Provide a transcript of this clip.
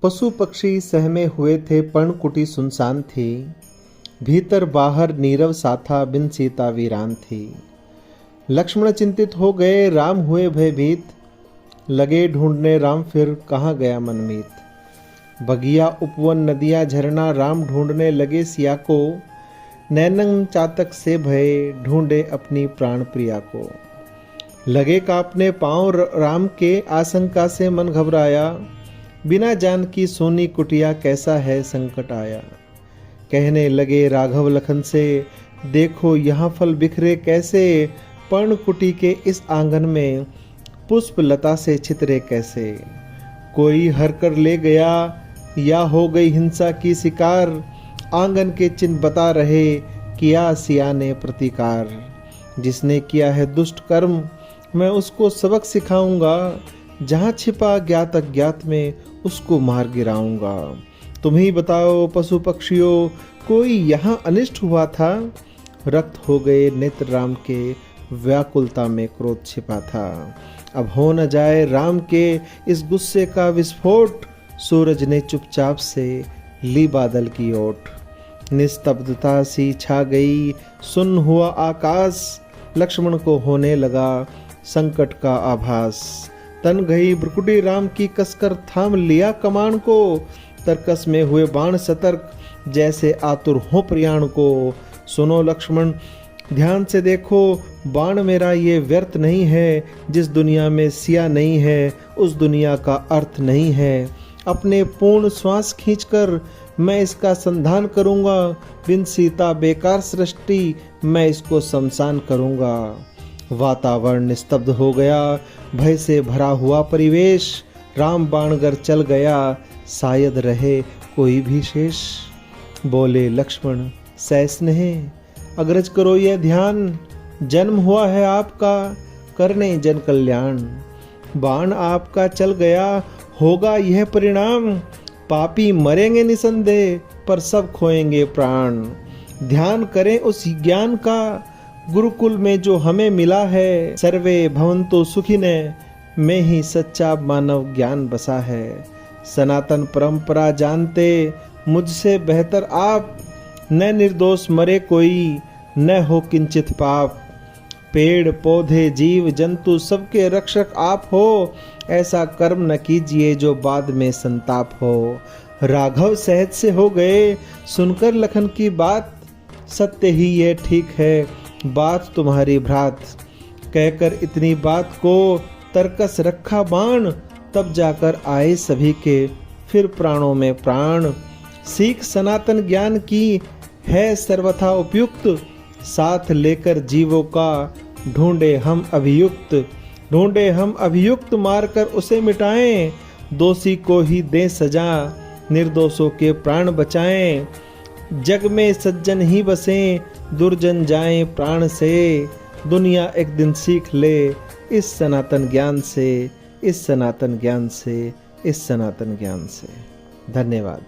पशु पक्षी सहमे हुए थे, पर्णकुटी सुनसान थी। भीतर बाहर नीरव सा था, बिन सीता वीरान थी। लक्ष्मण चिंतित हो गए, राम हुए भयभीत। लगे ढूंढने राम, फिर कहाँ गया मनमीत। बगिया उपवन नदियाँ झरना, राम ढूंढने लगे सिया को। नैनन चातक से भये, ढूंढे अपनी प्राण प्रिया को। लगे कांपने पांव राम के, आशंका से मन घबराया। बिना जान की सोनी कुटिया, कैसा है संकट आया। कहने लगे राघव लखन से, देखो यहाँ फल बिखरे कैसे। पर्णकुटी के इस आंगन में, पुष्प लता से छितरे कैसे। कोई हर कर ले गया, या हो गई हिंसा की शिकार। आंगन के चिन्ह बता रहे, किया सिया ने प्रतिकार। जिसने किया है दुष्ट कर्म, मैं उसको सबक सिखाऊंगा। जहाँ छिपा ज्ञात अज्ञात में, उसको मार गिराऊंगा। तुम ही बताओ पशु पक्षियों, कोई यहाँ अनिष्ट हुआ था। रक्त हो गए नेत्र राम के, व्याकुलता में क्रोध छिपा था। अब हो न जाए राम के इस गुस्से का विस्फोट। सूरज ने चुपचाप से ली बादल की ओट। निस्तब्धता सी छा गई, सुन्न हुआ आकाश। लक्ष्मण को होने लगा संकट का आभास। तन गई भ्रुकुटी राम की, कसकर थाम लिया कमान को। तरकस में हुए बाण सतर्क, जैसे आतुर हो प्रयाण को। सुनो लक्ष्मण ध्यान से देखो, बाण मेरा ये व्यर्थ नहीं है। जिस दुनिया में सिया नहीं है, उस दुनिया का अर्थ नहीं है। अपने पूर्ण श्वास खींचकर मैं इसका संधान करूंगा। बिन सीता बेकार सृष्टि, मैं इसको शमशान करूंगा। वातावरण निस्तब्ध हो गया, भय से भरा हुआ परिवेश। राम बाणगर चल गया, शायद रहे कोई भी शेष। बोले लक्ष्मण सैस्नेह, अग्रज करो यह ध्यान। जन्म हुआ है आपका, करने जन कल्याण। बाण आपका चल गया, होगा यह परिणाम। पापी मरेंगे निसंदेह, पर सब खोएंगे प्राण। ध्यान करें उस ज्ञान का, गुरुकुल में जो हमें मिला है। सर्वे भवन्तु सुखिनः, में ही सच्चा मानव ज्ञान बसा है। सनातन परंपरा जानते, मुझसे बेहतर आप। न निर्दोष मरे कोई, न हो किंचित पाप। पेड़ पौधे जीव जंतु सबके रक्षक आप हो। ऐसा कर्म न कीजिए जो बाद में संताप हो। राघव सहज से हो गए, सुनकर लखन की बात। सत्य ही ये ठीक है, बात तुम्हारी भ्रात। कहकर इतनी बात को, तरकस रखा बाण। तब जाकर आए सभी के, फिर प्राणों में प्राण। सीख सनातन ज्ञान की, है सर्वथा उपयुक्त। साथ लेकर जीवों का, ढूंढे हम अभियुक्त। ढूंढे हम अभियुक्त, मारकर उसे मिटाएं। दोषी को ही दें सजा, निर्दोषों के प्राण बचाएं। जग में सज्जन ही बसें, दुर्जन जाएं प्राण से। दुनिया एक दिन सीख ले, इस सनातन ज्ञान से, इस सनातन ज्ञान से, इस सनातन ज्ञान से। धन्यवाद।